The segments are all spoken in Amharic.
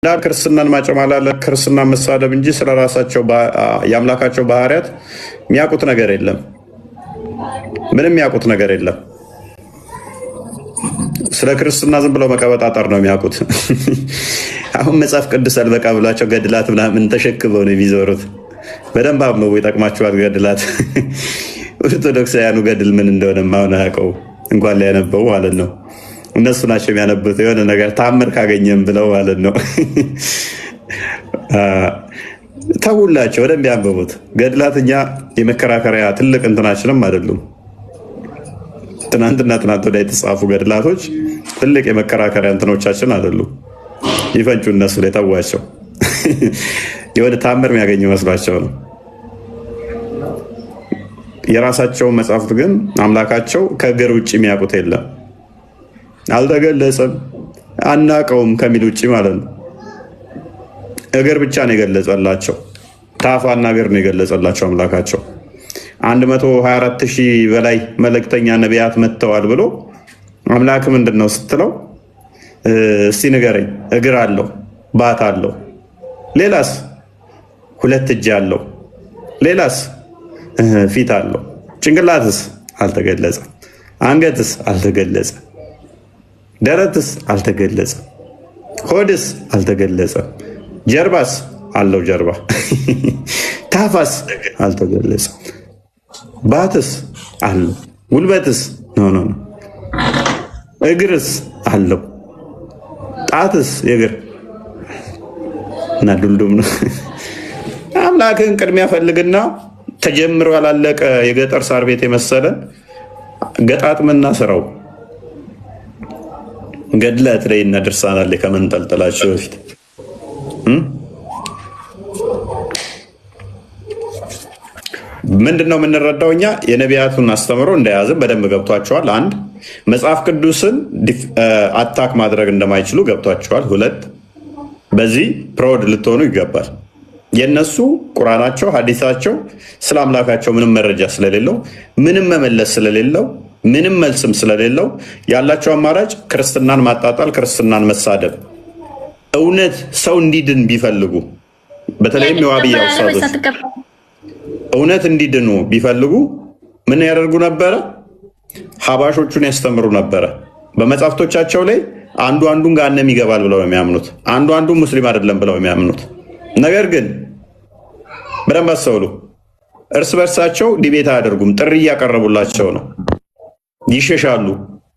እና ክርስትናን ማጨማላለቅ ክርስትና መሳደብ እንጂ ስለራሳቸው የአምላካቸው ባህሪያት የሚያውቁት ነገር የለም። ምንም የሚያውቁት ነገር የለም። ስለ ክርስትና ዝም ብለው መቀበጣጠር ነው የሚያውቁት። አሁን መጽሐፍ ቅዱስ አልበቃ ብሏቸው ገድላት ምናምን ተሸክመው ነው የሚዞሩት። በደንብ አብነው ይጠቅማቸዋል ገድላት። ኦርቶዶክሳውያኑ ገድል ምን እንደሆነ ማሆን አያውቀው እንኳን ሊያነበው ማለት ነው። እነሱ ናቸው የሚያነቡት የሆነ ነገር ታምር ካገኘም ብለው ማለት ነው። ተውላቸው ወደም ያንብቡት ገድላት። እኛ የመከራከሪያ ትልቅ እንትናችንም አይደሉም። ትናንትና ትናንት ወዲያ የተጻፉ ገድላቶች ትልቅ የመከራከሪያ እንትኖቻችን አይደሉም። ይፈንጩ እነሱ ላይ ተዋቸው። የሆነ ታምር የሚያገኙ መስሏቸው ነው። የራሳቸውን መጽሐፍት ግን አምላካቸው ከእግር ውጭ የሚያውቁት የለም። አልተገለጸም አናቀውም ከሚል ውጭ ማለት ነው። እግር ብቻ ነው የገለጸላቸው። ታፋና እግር ነው የገለጸላቸው አምላካቸው። 124,000 በላይ መልእክተኛ ነቢያት መጥተዋል ብሎ አምላክ ምንድን ነው ስትለው እስቲ ንገረኝ። እግር አለው፣ ባት አለው። ሌላስ? 2 እጅ አለው። ሌላስ? ፊት አለው። ጭንቅላትስ? አልተገለጸም። አንገትስ? አልተገለጸም። ደረትስ? አልተገለጸም። ሆድስ? አልተገለጸም። ጀርባስ? አለው ጀርባ። ታፋስ? አልተገለጸም። ባትስ? አለው። ጉልበትስ? ኖ። እግርስ? አለው። ጣትስ? የእግር እና ዱልዱም ነው። አምላክን ቅድሚያ ፈልግና ተጀምሮ ያላለቀ የገጠር ሳር ቤት የመሰለ ገጣጥምና ስራው ገድላት ላይ እና ድርሳናት ላይ ከመንጠልጠላቸው በፊት ምንድነው የምንረዳው? እኛ የነቢያቱን አስተምሮ እንደያዝን በደንብ ገብቷቸዋል። 1 መጽሐፍ ቅዱስን አታክ ማድረግ እንደማይችሉ ገብቷቸዋል። 2 በዚህ ፕሮድ ልትሆኑ ይገባል። የነሱ ቁርአናቸው ሐዲሳቸው ስለ አምላካቸው ምንም መረጃ ስለሌለው፣ ምንም መመለስ ስለሌለው፣ ምንም መልስም ስለሌለው ያላቸው አማራጭ ክርስትናን ማጣጣል፣ ክርስትናን መሳደብ። እውነት ሰው እንዲድን ቢፈልጉ በተለይም የዋብያ ውሳቶች እውነት እንዲድኑ ቢፈልጉ ምን ያደርጉ ነበረ? ሀባሾቹን ያስተምሩ ነበረ። በመጽሐፍቶቻቸው ላይ አንዱ አንዱን ገሃነም ይገባል ብለው የሚያምኑት፣ አንዱ አንዱን ሙስሊም አይደለም ብለው የሚያምኑት። ነገር ግን በደንብ አስተውሉ። እርስ በርሳቸው ዲቤት አያደርጉም። ጥሪ እያቀረቡላቸው ነው። ይሸሻሉ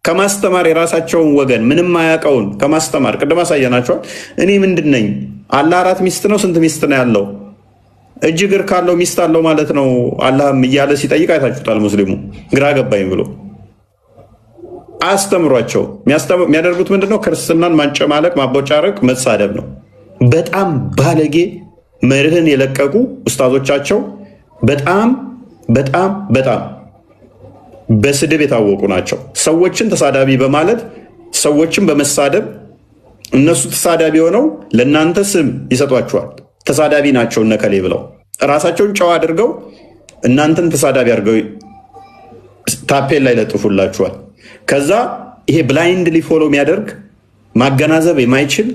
ከማስተማር። የራሳቸውን ወገን ምንም አያውቀውን ከማስተማር ቅድም አሳየናቸዋል። እኔ ምንድን ነኝ? አላህ 4 ሚስት ነው? ስንት ሚስት ነው ያለው? እጅ እግር ካለው ሚስት አለው ማለት ነው አላህም እያለ ሲጠይቅ አይታችሁታል። ሙስሊሙ ግራ ገባኝ ብሎ አያስተምሯቸው። የሚያደርጉት ምንድነው? ክርስትናን ማንጨማለቅ፣ ማቦጫረቅ፣ መሳደብ ነው። በጣም ባለጌ መርህን የለቀቁ ኡስታዞቻቸው በጣም በጣም በጣም በስድብ የታወቁ ናቸው። ሰዎችን ተሳዳቢ በማለት ሰዎችን በመሳደብ እነሱ ተሳዳቢ ሆነው ለእናንተ ስም ይሰጧቸዋል። ተሳዳቢ ናቸው እነከሌ ብለው ራሳቸውን ጨዋ አድርገው እናንተን ተሳዳቢ አድርገው ታፔል ላይ ለጥፉላችኋል። ከዛ ይሄ ብላይንድሊ ፎሎ የሚያደርግ ማገናዘብ የማይችል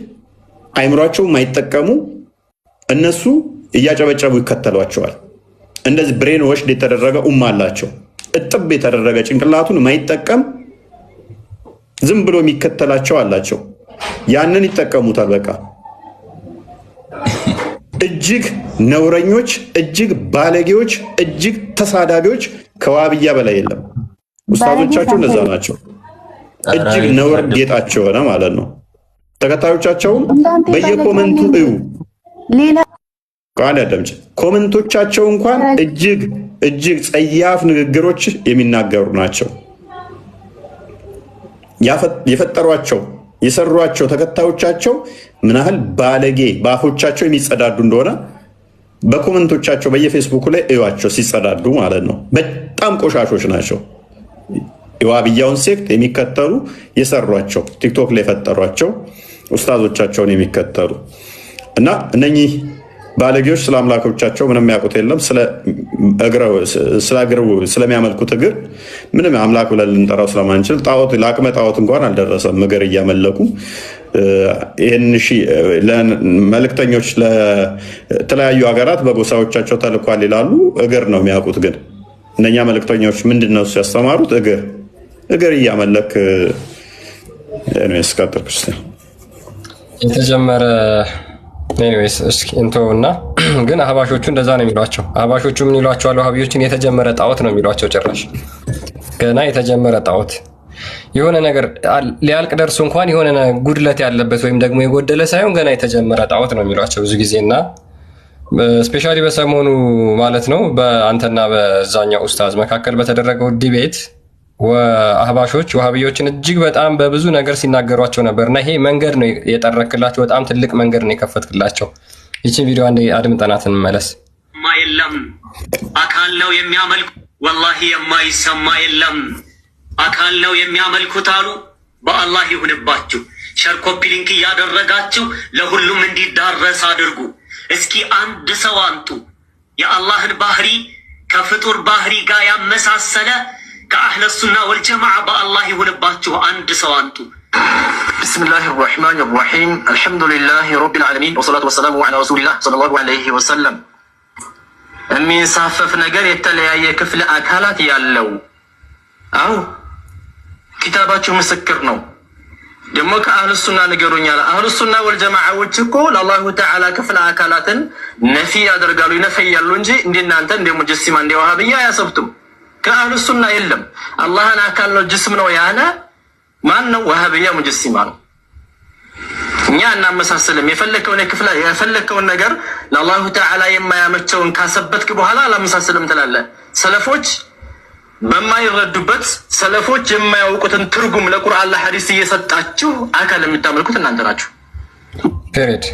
አይምሯቸው የማይጠቀሙ እነሱ እያጨበጨቡ ይከተሏቸዋል። እንደዚህ ብሬን ወሽድ የተደረገ አላቸው። እጥብ የተደረገ ጭንቅላቱን የማይጠቀም ዝም ብሎ የሚከተላቸው አላቸው። ያንን ይጠቀሙታል። በቃ እጅግ ነውረኞች፣ እጅግ ባለጌዎች፣ እጅግ ተሳዳቢዎች ከዋብያ በላይ የለም። ኡስታዞቻቸው እንደዛ ናቸው። እጅግ ነውር ጌጣቸው ሆነ ማለት ነው። ተከታዮቻቸውም በየኮመንቱ እዩ። ቃል ያደምጭ ኮመንቶቻቸው እንኳን እጅግ እጅግ ጸያፍ ንግግሮች የሚናገሩ ናቸው። የፈጠሯቸው የሰሯቸው ተከታዮቻቸው ምን ያህል ባለጌ በአፎቻቸው የሚጸዳዱ እንደሆነ በኮመንቶቻቸው በየፌስቡኩ ላይ እዩዋቸው ሲጸዳዱ ማለት ነው። በጣም ቆሻሾች ናቸው። የዋብያውን ሴክት የሚከተሉ የሰሯቸው ቲክቶክ ላይ የፈጠሯቸው ኡስታዞቻቸውን የሚከተሉ እና እነኚህ ባለጌዎች ስለ አምላኮቻቸው ምንም ያውቁት የለም። ስለሚያመልኩት እግር ምንም አምላክ ብለን ልንጠራው ስለማንችል ጣዖት ለአቅመ ጣዖት እንኳን አልደረሰም። እግር እያመለኩ ይህን መልእክተኞች ለተለያዩ ሀገራት በጎሳዎቻቸው ተልኳል ይላሉ። እግር ነው የሚያውቁት። ግን እነኛ መልእክተኞች ምንድነው ያስተማሩት? እግር እያመለክ ስቀጥል ክርስቲያን የተጀመረ ኤኒዌይስ እስኪ እንተውና ግን አህባሾቹ እንደዛ ነው የሚሏቸው። አህባሾቹ ምን ይሏቸዋል? ወሃቢዮችን የተጀመረ ጣዖት ነው የሚሏቸው። ጭራሽ ገና የተጀመረ ጣዖት የሆነ ነገር ሊያልቅ ደርሶ እንኳን የሆነ ጉድለት ያለበት ወይም ደግሞ የጎደለ ሳይሆን ገና የተጀመረ ጣዖት ነው የሚሏቸው ብዙ ጊዜና ስፔሻሊ በሰሞኑ ማለት ነው በአንተና በዛኛው ኡስታዝ መካከል በተደረገው ዲቤት አህባሾች ወሃቢዮችን እጅግ በጣም በብዙ ነገር ሲናገሯቸው ነበርና ይሄ መንገድ ነው የጠረክላቸው። በጣም ትልቅ መንገድ ነው የከፈትክላቸው። ይህችን ቪዲዮ አንዴ አድምጠናት እንመለስ። የለም አካል ነው የሚያመልኩ ወላሂ የማይሰማ የለም አካል ነው የሚያመልኩት አሉ። በአላህ ይሁንባችሁ። ሸር ኮፒ ሊንክ እያደረጋችሁ ለሁሉም እንዲዳረስ አድርጉ። እስኪ አንድ ሰው አንጡ የአላህን ባህሪ ከፍጡር ባህሪ ጋር ያመሳሰለ ከአህለ ሱና ወልጀማዓ በአላህ ይሁንባችሁ አንድ ሰው አንጡ። ቢስሚላሂ ራህማኒ ራሂም አልሐምዱሊላሂ ረቢል ዓለሚን ወሰላቱ ወሰላሙ ዐላ ረሱሊላህ ሰለላሁ ዐለይሂ ወሰለም። የሚንሳፈፍ ነገር የተለያየ ክፍለ አካላት ያለው አው ኪታባችሁ ምስክር ነው። ደግሞ ከአህለ ሱና ንገሩኛል። አህለ ሱና ወልጀማዓዎች እኮ ለአላሁ ተዓላ ክፍለ አካላትን ነፊ ያደርጋሉ ይነፈያሉ እንጂ እንደናንተ እንደ ሙጀሲማ እንደ ወሃቢያ አያሰብቱም። ከአህለ ሱና የለም አላህን አካል ነው ጅስም ነው ያለ ማን ነው? ወሃቢያ ሙጀሲማ ነው። እኛ እናመሳሰልም። የፈለከውን ነገር ለአላሁ ተዓላ የማያመቸውን ካሰበትክ በኋላ አላመሳሰልም ትላለህ። ሰለፎች በማይረዱበት ሰለፎች የማያውቁትን ትርጉም ለቁርአን ለሐዲስ እየሰጣችሁ አካል የምታመልኩት እናንተ ናችሁ። ፔሬድ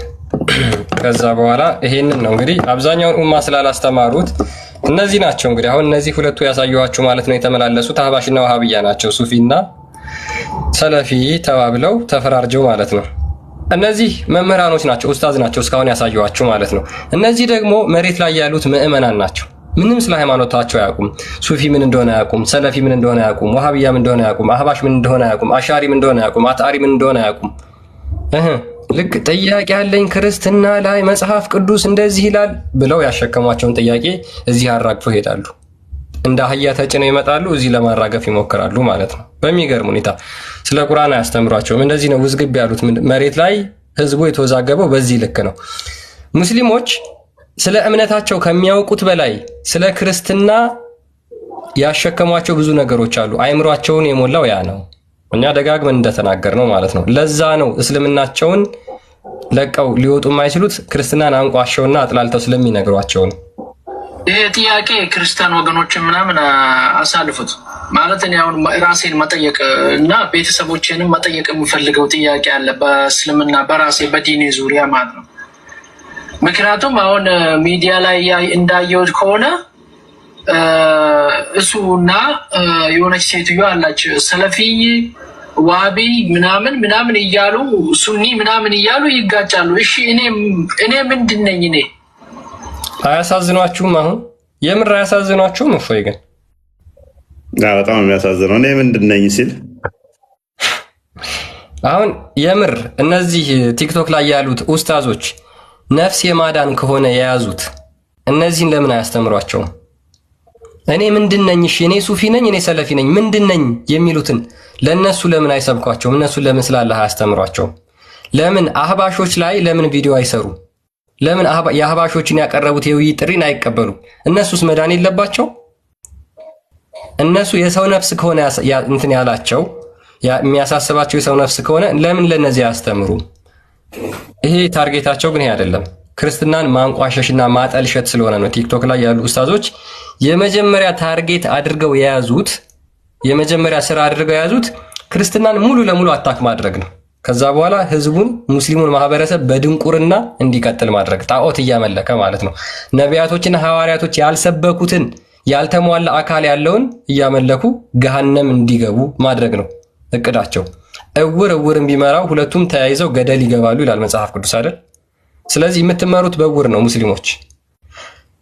ከዛ በኋላ ይሄንን ነው እንግዲህ አብዛኛውን ኡማ ስላላስተማሩት እነዚህ ናቸው እንግዲህ አሁን እነዚህ ሁለቱ ያሳየኋችሁ ማለት ነው የተመላለሱት አህባሽና ወሃቢያ ናቸው። ሱፊና ሰለፊ ተባብለው ተፈራርጀው ማለት ነው። እነዚህ መምህራኖች ናቸው፣ ኡስታዝ ናቸው እስካሁን ያሳየኋችሁ ማለት ነው። እነዚህ ደግሞ መሬት ላይ ያሉት ምዕመናን ናቸው። ምንም ስለ ሃይማኖታቸው አያውቁም። ሱፊ ምን እንደሆነ አያውቁም። ሰለፊ ምን እንደሆነ አያውቁም። ወሃቢያ ምን እንደሆነ አያውቁም። አህባሽ ምን እንደሆነ አያውቁም። አሻሪ ምን እንደሆነ አያውቁም። አጣሪ ምን እንደሆነ አያውቁም። ልክ ጥያቄ ያለኝ ክርስትና ላይ መጽሐፍ ቅዱስ እንደዚህ ይላል ብለው ያሸከሟቸውን ጥያቄ እዚህ አራግፈው ይሄዳሉ። እንደ አህያ ተጭነው ይመጣሉ፣ እዚህ ለማራገፍ ይሞክራሉ ማለት ነው። በሚገርም ሁኔታ ስለ ቁርአን አያስተምሯቸውም። እንደዚህ ነው ውዝግብ ያሉት። መሬት ላይ ህዝቡ የተወዛገበው በዚህ ልክ ነው። ሙስሊሞች ስለ እምነታቸው ከሚያውቁት በላይ ስለ ክርስትና ያሸከሟቸው ብዙ ነገሮች አሉ። አይምሯቸውን የሞላው ያ ነው። እኛ ደጋግመን እንደተናገር ነው ማለት ነው። ለዛ ነው እስልምናቸውን ለቀው ሊወጡ የማይችሉት ክርስትናን አንቋሸውና አጥላልተው ስለሚነግሯቸው ነው። ይሄ ጥያቄ ክርስቲያን ወገኖችን ምናምን አሳልፉት ማለት እኔ አሁን ራሴን መጠየቅ እና ቤተሰቦቼንም መጠየቅ የምፈልገው ጥያቄ አለ በእስልምና በራሴ በዲኔ ዙሪያ ማለት ነው። ምክንያቱም አሁን ሚዲያ ላይ እንዳየሁት ከሆነ እሱና የሆነች ሴትዮ አላቸው ሰለፊይ ዋቢ ምናምን እያሉ ሱኒ ምናምን እያሉ ይጋጫሉ። እሺ እኔ ምንድን ነኝ? እኔ አያሳዝኗችሁም? አሁን የምር አያሳዝኗችሁም? እፎይ ግን በጣም የሚያሳዝነው እኔ ምንድን ነኝ ሲል አሁን የምር እነዚህ ቲክቶክ ላይ ያሉት ኡስታዞች ነፍስ የማዳን ከሆነ የያዙት እነዚህን ለምን አያስተምሯቸውም? እኔ ምንድን ነኝ? እሺ እኔ ሱፊ ነኝ፣ እኔ ሰለፊ ነኝ፣ ምንድን ነኝ የሚሉትን ለነሱ ለምን አይሰብኳቸውም? እነሱ ለምን ስላላህ አያስተምሯቸውም? ለምን አህባሾች ላይ ለምን ቪዲዮ አይሰሩ? ለምን የአህባሾችን ያቀረቡት የውይይት ጥሪን አይቀበሉ? እነሱስ መዳን የለባቸው? እነሱ የሰው ነፍስ ከሆነ እንትን ያላቸው የሚያሳስባቸው የሰው ነፍስ ከሆነ ለምን ለነዚህ አያስተምሩ? ይሄ ታርጌታቸው ግን ይሄ አይደለም። ክርስትናን ማንቋሸሽና ማጠልሸት ስለሆነ ነው። ቲክቶክ ላይ ያሉ ኡስታዞች የመጀመሪያ ታርጌት አድርገው የያዙት የመጀመሪያ ስራ አድርገው የያዙት ክርስትናን ሙሉ ለሙሉ አታክ ማድረግ ነው። ከዛ በኋላ ህዝቡን ሙስሊሙን ማህበረሰብ በድንቁርና እንዲቀጥል ማድረግ፣ ጣዖት እያመለከ ማለት ነው። ነቢያቶችና ሐዋርያቶች ያልሰበኩትን ያልተሟላ አካል ያለውን እያመለኩ ገሃነም እንዲገቡ ማድረግ ነው እቅዳቸው። እውርን ቢመራው ሁለቱም ተያይዘው ገደል ይገባሉ ይላል መጽሐፍ ቅዱስ አይደል? ስለዚህ የምትመሩት በእውር ነው። ሙስሊሞች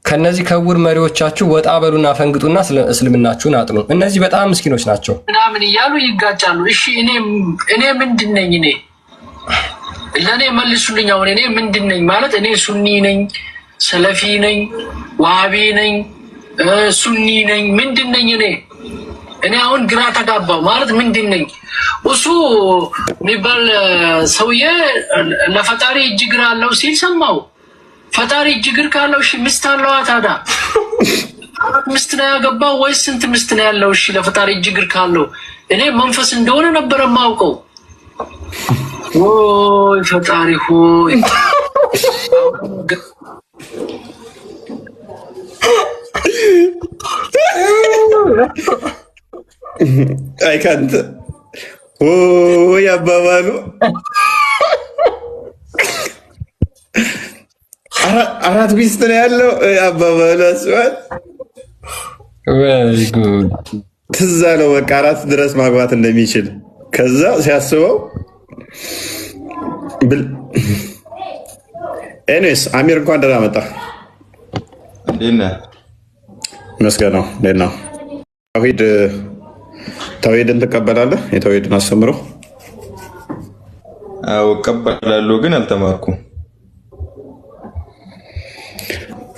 ከነዚህ ከእውር መሪዎቻችሁ ወጣ በሉና ፈንግጡና እስልምናችሁን አጥኑ። እነዚህ በጣም ምስኪኖች ናቸው። ምናምን እያሉ ይጋጫሉ። እሺ እኔ ምንድን ነኝ? ለእኔ መልሱልኝ። አሁን እኔ ምንድን ነኝ ማለት እኔ ሱኒ ነኝ፣ ሰለፊ ነኝ፣ ዋሃቢ ነኝ፣ ሱኒ ነኝ፣ ምንድን ነኝ እኔ አሁን ግራ ተጋባው ማለት ምንድን ነኝ? እሱ የሚባል ሰውዬ ለፈጣሪ እጅ እግር አለው ሲል ሰማው። ፈጣሪ እጅ እግር ካለው እሺ ሚስት አለዋ ታዲያ? ሚስት ነው ያገባው ወይስ ስንት ሚስት ነው ያለው? እሺ ለፈጣሪ እጅ እግር ካለው እኔ መንፈስ እንደሆነ ነበር የማውቀው። ወይ ፈጣሪ ሆይ አይካንት ያባባሉ አራት ሚስት ነው ያለው አባባሉ አስዋል ትዝ አለው። በቃ አራት ድረስ ማግባት እንደሚችል ከዛ ሲያስበው ኤኒዌይስ አሚር እንኳን ደህና መጣ። እንዴት ነህ? መስገነው እንዴት ነው? ተውሂድን ትቀበላለህ? የተውሂድን አስተምሮ? አዎ እቀበላለሁ፣ ግን አልተማርኩም።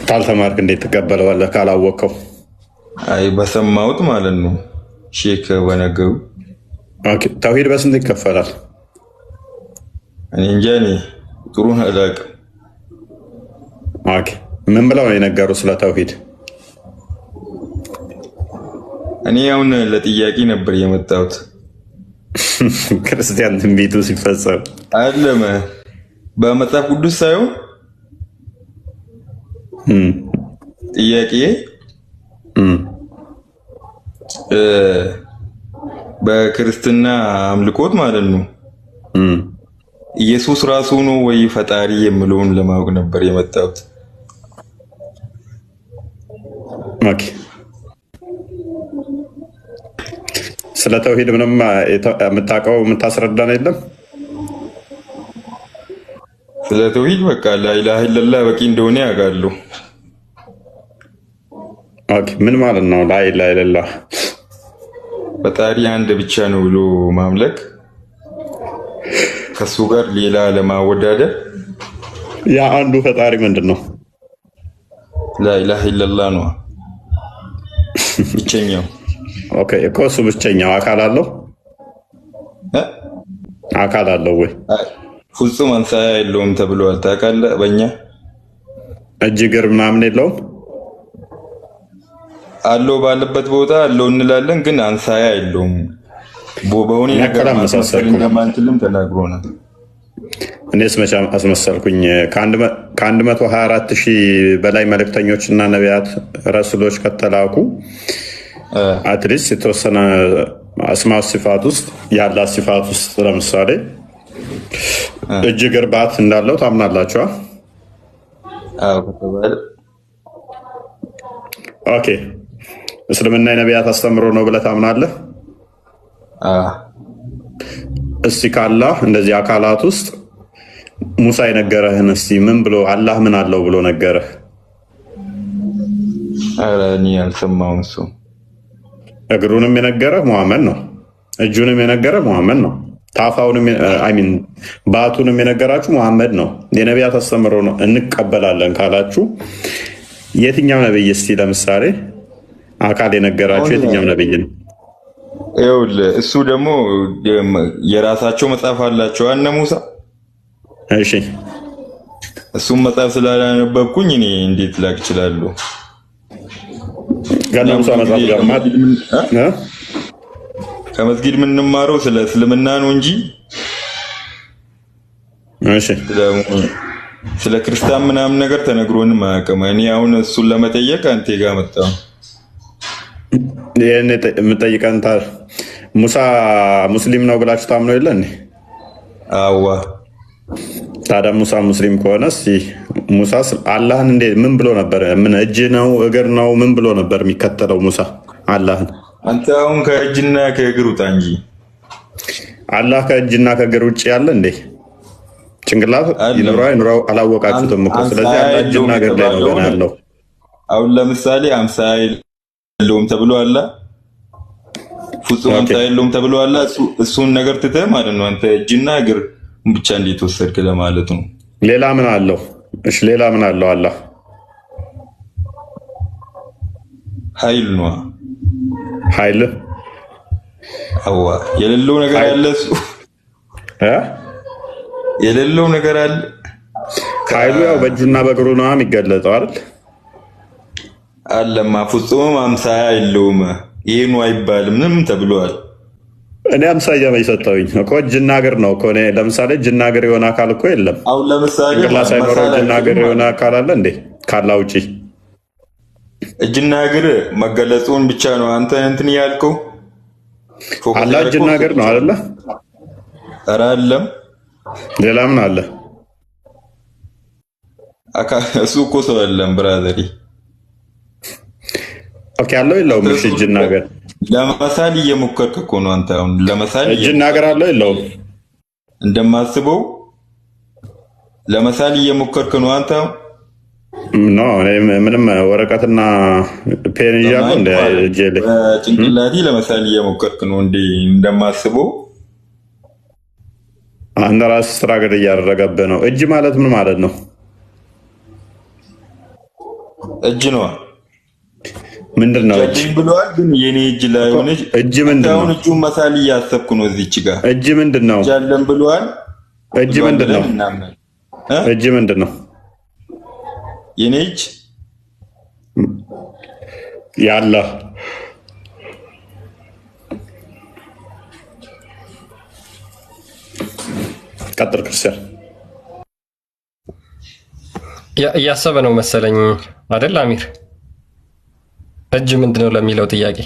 ካልተማርክ እንዴት ትቀበለዋለህ? ካላወቅከው? አይ በሰማሁት ማለት ነው። ሼክ በነገሩ። ኦኬ ተውሂድ በስንት ይከፈላል? እኔ እንጃ፣ እኔ ጥሩ አላውቅም። ኦኬ ምን ብለው ነው የነገሩ ስለ ተውሂድ? እኔ አሁን ለጥያቄ ነበር የመጣሁት። ክርስቲያን ትንቢቱ ሲፈጸም አለመ በመጽሐፍ ቅዱስ ሳይሆን ጥያቄ በክርስትና አምልኮት ማለት ነው ኢየሱስ ራሱ ነው ወይ ፈጣሪ የሚለውን ለማወቅ ነበር የመጣሁት። ኦኬ ስለ ተውሂድ ምንም የምታውቀው የምታስረዳን የለም? ስለ ተውሂድ በቃ ላኢላሃ ኢለላህ በቂ እንደሆነ ያውቃሉ። ኦኬ ምን ማለት ነው ላኢላሃ ኢለላህ? ፈጣሪ አንድ ብቻ ነው ብሎ ማምለክ፣ ከሱ ጋር ሌላ ለማወዳደር። ያ አንዱ ፈጣሪ ምንድን ነው? ላኢላሃ ኢለላህ ነው ብቸኛው። ኦኬ እኮ እሱ ብቸኛው አካል አለው? አካል አለው ወይ? ፍጹም አምሳያ የለውም ተብሏል። ታውቃለህ? በእኛ እጅ እግር ምናምን የለውም? አለው ባለበት ቦታ አለው እንላለን፣ ግን አምሳያ የለውም። በሆነ ነገር ማስመሰል እንደማንችልም ተናግሮናል። እኔስ መቼ አስመሰልኩኝ? ከ124 ሺህ በላይ መልእክተኞች እና ነቢያት ረሱሎች ከተላኩ አትሊስት የተወሰነ አስማ ሲፋት ውስጥ ያለ ሲፋት ውስጥ ለምሳሌ እጅ እግር ባት እንዳለው ታምናላችኋ? ኦኬ እስልምና የነቢያት አስተምሮ ነው ብለህ ታምናለህ? እስቲ ካላህ እንደዚህ አካላት ውስጥ ሙሳ የነገረህን እስቲ ምን ብሎ አላህ ምን አለው ብሎ ነገረህ? ኧረ እኔ አልሰማሁም። እሱ እግሩንም የነገረህ መሐመድ ነው። እጁንም የነገረህ መሐመድ ነው። ታፋውንም አይሚን ባቱንም የነገራችሁ መሐመድ ነው። የነቢያት አስተምሮ ነው እንቀበላለን ካላችሁ የትኛው ነብይ እስቲ ለምሳሌ አካል የነገራችሁ የትኛው ነብይ ነው? ይኸውልህ እሱ ደግሞ የራሳቸው መጽሐፍ አላቸው እነ ሙሳ። እሺ እሱም መጽሐፍ ስላላነበብኩኝ እኔ እንዴት ላቅ እችላለሁ? ገና ሙሳ መጽሐፍ ጋር ከመስጊድ የምንማረው ስለ እስልምና ነው እንጂ እሺ ስለ ክርስቲያን ምናምን ነገር ተነግሮንም አያውቅም። እኔ አሁን እሱን ለመጠየቅ አንተ ጋር መጣሁ። ይሄን የምጠይቀን ሙሳ ሙስሊም ነው ብላችሁ ታምኖ የለ እንዴ? አዋ ታዲያ ሙሳ ሙስሊም ከሆነ እስኪ ሙሳ አላህን እንዴ ምን ብሎ ነበር? ምን እጅ ነው እግር ነው ምን ብሎ ነበር የሚከተለው ሙሳ አላህን? አንተ አሁን ከእጅና ከእግር ውጣ እንጂ አላህ ከእጅና ከእግር ውጭ ያለ እንዴ? ጭንቅላት ይኑራው አላወቃችሁትም እኮ። ስለዚህ አላህ እጅና እግር ላይ ነው ገና ያለው። አሁን ለምሳሌ አምሳያ የለውም ተብሎ አለ፣ ፍጹም አምሳያ የለውም ተብሎ አለ። እሱን ነገር ትተህ ማለት ነው አንተ እጅና እግር ብቻ እንዴት ወሰድክ ለማለት ነው። ሌላ ምን አለው? እሺ ሌላ ምን አለው? አላህ ኃይል ነው። ኃይል አዋ የሌለው ነገር አለ እሱ የሌለው ነገር አለ። ኃይሉ ያው በእጁና በእግሩ ነው የሚገለጠው አይደል? አለማ ፍጹም አምሳያ የለውም። ይሄ ነው አይባልም ምንም ተብሏል። እኔ አምሳያ የሰጠሁኝ እኮ እጅና እግር ነው እኮ። እኔ ለምሳሌ እጅና እግር የሆነ አካል እኮ የለም። አሁን ለምሳሌ ሳይኖረው እጅና እግር የሆነ አካል አለ እንዴ? ካላ ውጪ እጅና እግር መገለጹን ብቻ ነው አንተ እንትን ያልከው። አላህ እጅና እግር ነው አይደለ? ኧረ አለም ሌላ ምን አለ? እሱ እኮ ሰው የለም ብራዘሪ። ኦኬ አለው የለውም? እሺ እጅና እግር ለመሳል እየሞከርክ እኮ ነው አንተ። አሁን ለመሳል እጅና እግር አለው የለውም? እንደማስበው ለመሳል እየሞከርክ ነው አንተ። ኖ እኔ ምንም ወረቀትና ፔን ይዣለሁ እንደ እጄ ላይ ጭንቅላቴ ለመሳል እየሞከርክ ነው እንዴ? እንደማስበው አንተ ራስህ ስራ ገድ እያደረገብህ ነው። እጅ ማለት ምን ማለት ነው? እጅ ነው ምንድን ነው እጅ ብለዋል። ግን የኔ እጅ ላይ ሆነ እጅ ምንድን ነው? እጁን መሳል እያሰብኩ ነው እዚች ጋር። እጅ ምንድን ነው? ጃለን ብለዋል። እጅ ምንድን ነው? እጅ ምንድን ነው? የኔ እጅ ያለ ቀጥል ክርስቲያን እያሰበ ነው መሰለኝ አይደል አሚር? እጅ ምንድነው ለሚለው ጥያቄ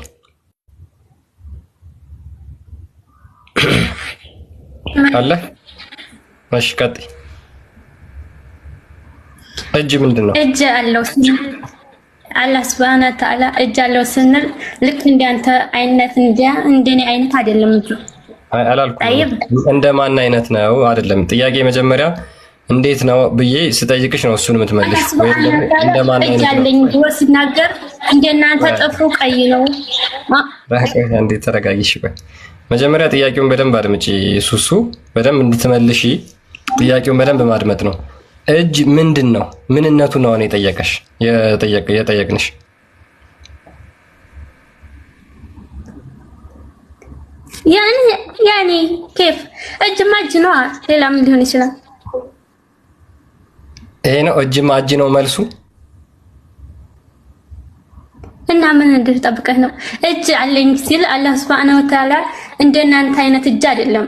አለ። እሺ ቀጥይ። እጅ ምንድነው? እጅ አለው ስንል አላህ ሱብሃነሁ ወተዓላ እጅ አለው ስንል ልክ እንዳንተ አይነት እንደኔ አይነት አይደለም እጁ። አላልኩም እንደማን አይነት ነው አይደለም። ጥያቄ መጀመሪያ እንዴት ነው ብዬ ስጠይቅሽ ነው እሱን የምትመልሽ። ወይ እንደማን አይነት ያለኝ ብሎ ሲናገር እንደናንተ ጥፍሩ ቀይ ነው። እንዴት ተረጋጊሽ። ቆይ መጀመሪያ ጥያቄውን በደንብ አድምጪ። ሱሱ በደንብ እንድትመልሺ ጥያቄውን በደንብ ማድመጥ ነው። እጅ ምንድን ነው? ምንነቱ ነው እኔ ጠየቀሽ የጠየቅንሽ። ያኔ ኬፍ እጅማ እጅ ነው። ሌላ ምን ሊሆን ይችላል? ይሄ ነው እጅማ እጅ ነው መልሱ። እና ምን እንድትጠብቀህ ነው? እጅ አለኝ ሲል አላህ ሱብሃነሁ ወተዓላ እንደናንተ አይነት እጅ አይደለም።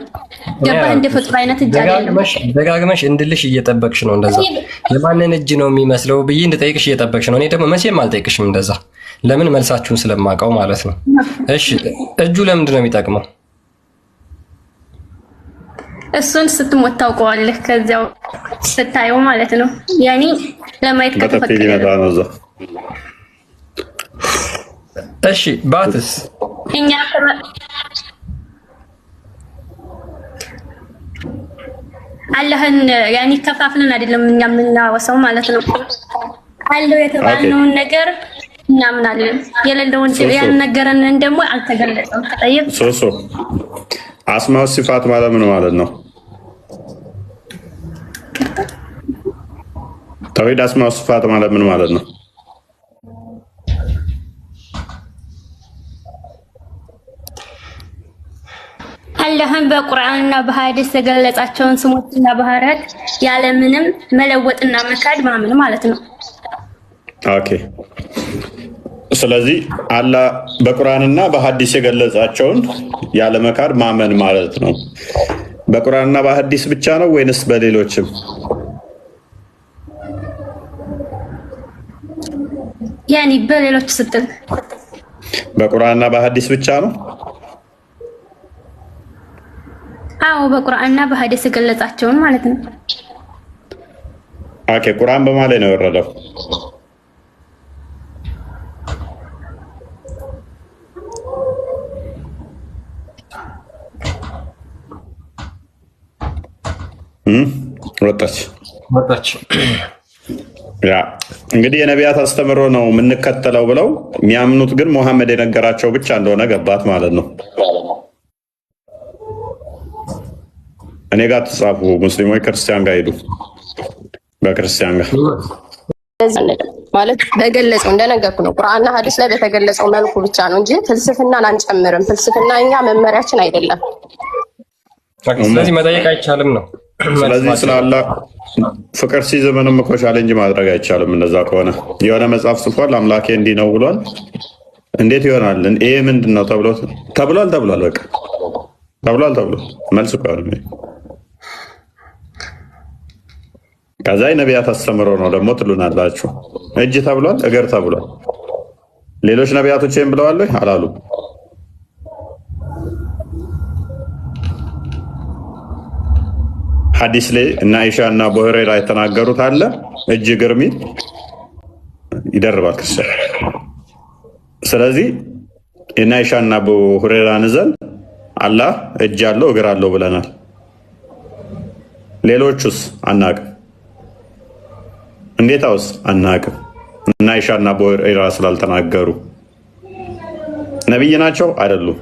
ገባህ? እንደ ፍጡር አይነት እጅ አይደለም። ደጋግመሽ እንድልሽ እየጠበቅሽ ነው። እንደዛ የማንን እጅ ነው የሚመስለው ብዬ እንድጠይቅሽ እየጠበቅሽ ነው። እኔ ደግሞ መቼም አልጠይቅሽም እንደዛ። ለምን? መልሳችሁን ስለማውቀው ማለት ነው። እሺ እጁ ለምንድን ነው የሚጠቅመው? እሱን ስትሞት ታውቀዋለህ። ከዚያው ስታየው ማለት ነው። ያኔ ለማየት ከተፈቀደ ነው። እሺ ባትስ እኛ አላህን ያኔ ከፋፍለን አይደለም እኛ የምናወሳው ማለት ነው። አለው የተባለውን ነገር እናምናለን። የሌለውን ያልነገረንን ደግሞ አልተገለጸም። ጠይብ ሶሶ አስማው ሲፋት ማለት ምን ማለት ነው? ተውሂድ አስማው ሲፋት ማለት ምን ማለት ነው? አላህን በቁርአንና በሐዲስ የገለጻቸውን ስሞችና ባህሪያት ያለምንም መለወጥና መካድ ማመን ማለት ነው። ኦኬ። ስለዚህ አላህ በቁርአንና በሐዲስ የገለጻቸውን ያለ መካድ ማመን ማለት ነው። በቁርአንና በሐዲስ ብቻ ነው ወይንስ በሌሎችም? ያኒ በሌሎች ስትል በቁርአንና በሐዲስ ብቻ ነው? አዎ በቁርአንና በሐዲስ የገለጻቸውን ማለት ነው። ኦኬ። ቁርአን በማለት ነው የወረደው? ወጣች። ያ እንግዲህ የነቢያት አስተምሮ ነው የምንከተለው ብለው የሚያምኑት ግን ሙሐመድ የነገራቸው ብቻ እንደሆነ ገባት ማለት ነው። እኔ ጋር ተጻፉ። ሙስሊሞች ክርስቲያን ጋር ሄዱ። በክርስቲያን ጋር ማለት በገለጸው እንደነገርኩ ነው። ቁርአንና ሐዲስ ላይ በተገለጸው መልኩ ብቻ ነው እንጂ ፍልስፍናን አንጨምርም። ፍልስፍና እኛ መመሪያችን አይደለም። ስለዚህ መጠየቅ አይቻልም ነው። ስለዚህ ስለ አላህ ፍቅር ሲዘመንም እኮ ቻሌንጅ ማድረግ አይቻልም። እንደዛ ከሆነ የሆነ መጽሐፍ ጽፏል፣ አምላኬ እንዲህ ነው ብሏል። እንዴት ይሆናል? ይሄ ምንድን ነው ተብሏል። በቃ ተብሏል። መልስ እኮ ነው። ከዛ ነቢያት አስተምሮ ነው ደግሞ ትሉናላችሁ። እጅ ተብሏል፣ እግር ተብሏል። ሌሎች ነቢያቶች ይህን ብለዋል ወይ? አላሉ። ሐዲስ ላይ እና ኢሻ እና አቡ ሁረይራ የተናገሩት አለ። እጅ እግር ሚል ይደርባል ክርስቲያን። ስለዚህ እና ኢሻ እና አቡ ሁረይራን ይዘን አላህ እጅ አለው እግር አለው ብለናል። ሌሎቹስ አናቅም። እንዴታውስ አናቅም። እና ኢሻ እና አቡ ሁረይራ ስላልተናገሩ ነብይ ናቸው አይደሉም?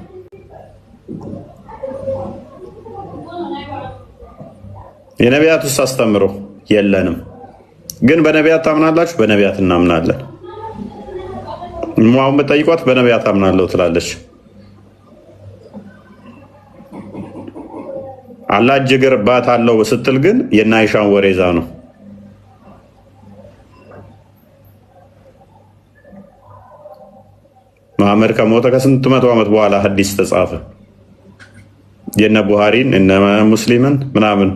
የነቢያት ውስጥ አስተምሮ የለንም። ግን በነቢያት ታምናላችሁ? በነቢያት እናምናለን። አሁን በጠይቋት በነቢያት አምናለሁ ትላለች። አላህ እጅ እግር ባት አለው ስትል ግን የእነ አይሻን ወሬ ይዛ ነው። መሐመድ ከሞተ ከስንት መቶ ዓመት በኋላ ሐዲስ ተጻፈ። የነ ቡሃሪን እነ ሙስሊምን ምናምን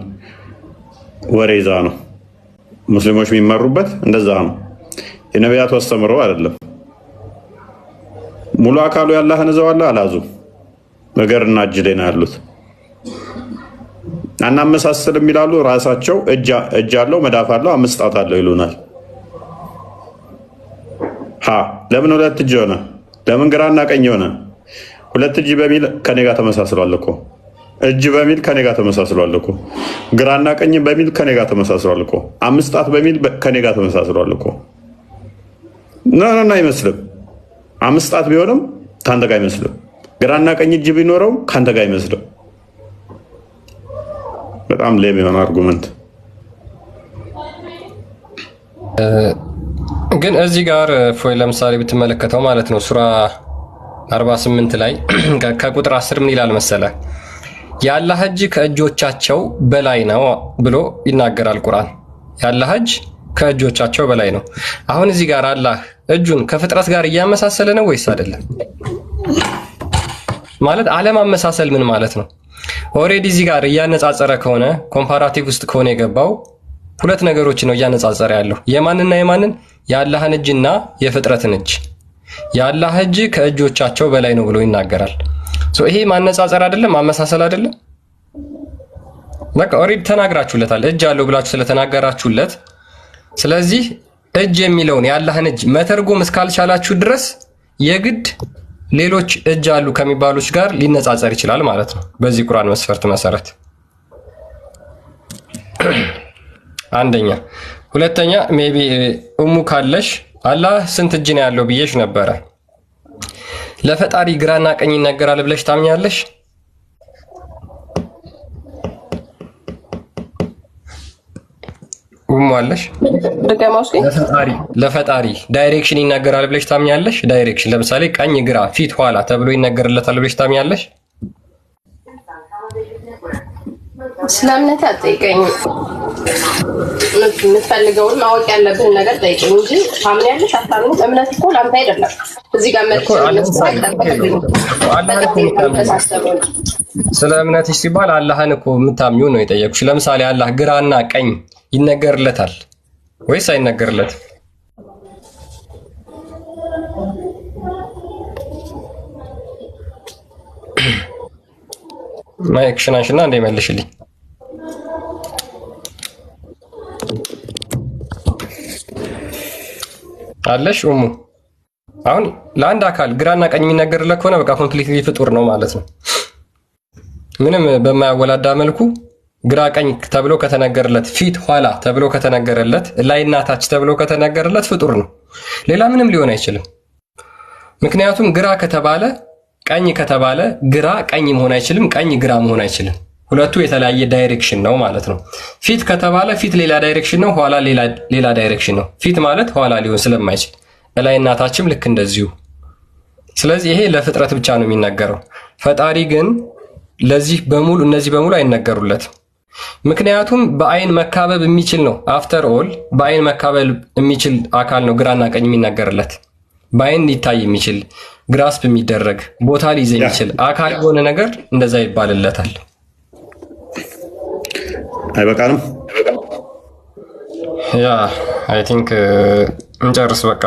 ወሬ ይዛ ነው። ሙስሊሞች የሚመሩበት እንደዛ ነው። የነቢያቱ አስተምሮ አይደለም። ሙሉ አካሉ ያላህን ይዘዋል አላዙም። እግርና እጅ ላይ ነው ያሉት። አናመሳስልም ይላሉ ራሳቸው። እጅ አለው መዳፍ አለው 5 ጣት አለው ይሉናል። ለምን 2 እጅ ሆነ? ለምን ግራና ቀኝ ሆነ? 2 እጅ በሚል ከኔ ጋር ተመሳስሏል እኮ። እጅ በሚል ከኔ ጋር ተመሳስሏል እኮ። ግራና ቀኝ በሚል ከኔ ጋር ተመሳስሏል እኮ። 5 ጣት በሚል ከኔ ጋር ተመሳስሏል እኮ። አይመስልም። 5 ጣት ቢሆንም ከአንተ ጋር አይመስልም። ግራና ቀኝ እጅ ቢኖረውም ከአንተ ጋር አይመስልም። በጣም ሌም የሆነ አርጉመንት። ግን እዚህ ጋር ፎይ ለምሳሌ ብትመለከተው ማለት ነው ሱራ 48 ላይ ከቁጥር 10 ምን ይላል መሰለ? የአላህ እጅ ከእጆቻቸው በላይ ነው ብሎ ይናገራል ቁርአን። የአላህ እጅ ከእጆቻቸው በላይ ነው። አሁን እዚህ ጋር አላህ እጁን ከፍጥረት ጋር እያመሳሰለ ነው ወይስ አይደለም? ማለት አለማመሳሰል ምን ማለት ነው? ኦሬዲ እዚህ ጋር እያነጻጸረ ከሆነ ኮምፓራቲቭ ውስጥ ከሆነ የገባው 2 ነገሮች ነው እያነጻጸረ ያለው። የማንና የማንን? የአላህን እጅና የፍጥረትን እጅ። የአላህ እጅ ከእጆቻቸው በላይ ነው ብሎ ይናገራል። ይሄ ማነጻጸር አይደለም? ማመሳሰል አይደለም? በቃ ኦሬዲ ተናግራችሁለታል። እጅ አለው ብላችሁ ስለተናገራችሁለት፣ ስለዚህ እጅ የሚለውን የአላህን እጅ መተርጎም እስካልቻላችሁ ድረስ የግድ ሌሎች እጅ አሉ ከሚባሉት ጋር ሊነጻጸር ይችላል ማለት ነው በዚህ ቁርአን መስፈርት መሰረት። አንደኛ። ሁለተኛ ሜቢ እሙ ካለሽ አላህ ስንት እጅ ነው ያለው ብዬሽ ነበረ። ለፈጣሪ ግራና ቀኝ ይነገራል ብለሽ ታምኛለሽ? እሙ አለሽ? ለፈጣሪ ዳይሬክሽን ይነገራል ብለሽ ታምኛለሽ? ዳይሬክሽን ለምሳሌ ቀኝ፣ ግራ፣ ፊት፣ ኋላ ተብሎ ይነገርለታል ብለሽ ታምኛለሽ? ስለ እምነት አትጠይቀኝ። የምትፈልገውን ማወቅ ያለብን ነገር ጠይቀኝ እንጂ ታምኛለሽ አታምኝም እምነት እኮ ለአንተ አይደለም። እዚህ ጋር ስለ እምነትሽ ሲባል አላህን እኮ የምታምኚው ነው የጠየኩሽ። ለምሳሌ አላህ ግራና ቀኝ ይነገርለታል ወይስ አይነገርለትም? ማይክሽን አንሺና እንደ መልሽልኝ። አለሽ ኡሙ? አሁን ለአንድ አካል ግራና ቀኝ የሚነገርለት ከሆነ በቃ ኮምፕሊትሊ ፍጡር ነው ማለት ነው። ምንም በማያወላዳ መልኩ ግራ ቀኝ ተብሎ ከተነገረለት፣ ፊት ኋላ ተብሎ ከተነገረለት፣ ላይና ታች ተብሎ ከተነገረለት ፍጡር ነው። ሌላ ምንም ሊሆን አይችልም። ምክንያቱም ግራ ከተባለ ቀኝ ከተባለ ግራ ቀኝ መሆን አይችልም፣ ቀኝ ግራ መሆን አይችልም። ሁለቱ የተለያየ ዳይሬክሽን ነው ማለት ነው። ፊት ከተባለ ፊት ሌላ ዳይሬክሽን ነው፣ ኋላ ሌላ ዳይሬክሽን ነው። ፊት ማለት ኋላ ሊሆን ስለማይችል እላይ እናታችም ልክ እንደዚሁ። ስለዚህ ይሄ ለፍጥረት ብቻ ነው የሚነገረው። ፈጣሪ ግን ለዚህ በሙሉ እነዚህ በሙሉ አይነገሩለትም። ምክንያቱም በአይን መካበብ የሚችል ነው። አፍተር ኦል በአይን መካበብ የሚችል አካል ነው ግራና ቀኝ የሚነገርለት። በአይን ሊታይ የሚችል ግራስፕ የሚደረግ ቦታ ሊይዝ የሚችል አካል የሆነ ነገር እንደዛ ይባልለታል። አይበቃንም? ያ አይ ቲንክ እንጨርስ በቃ።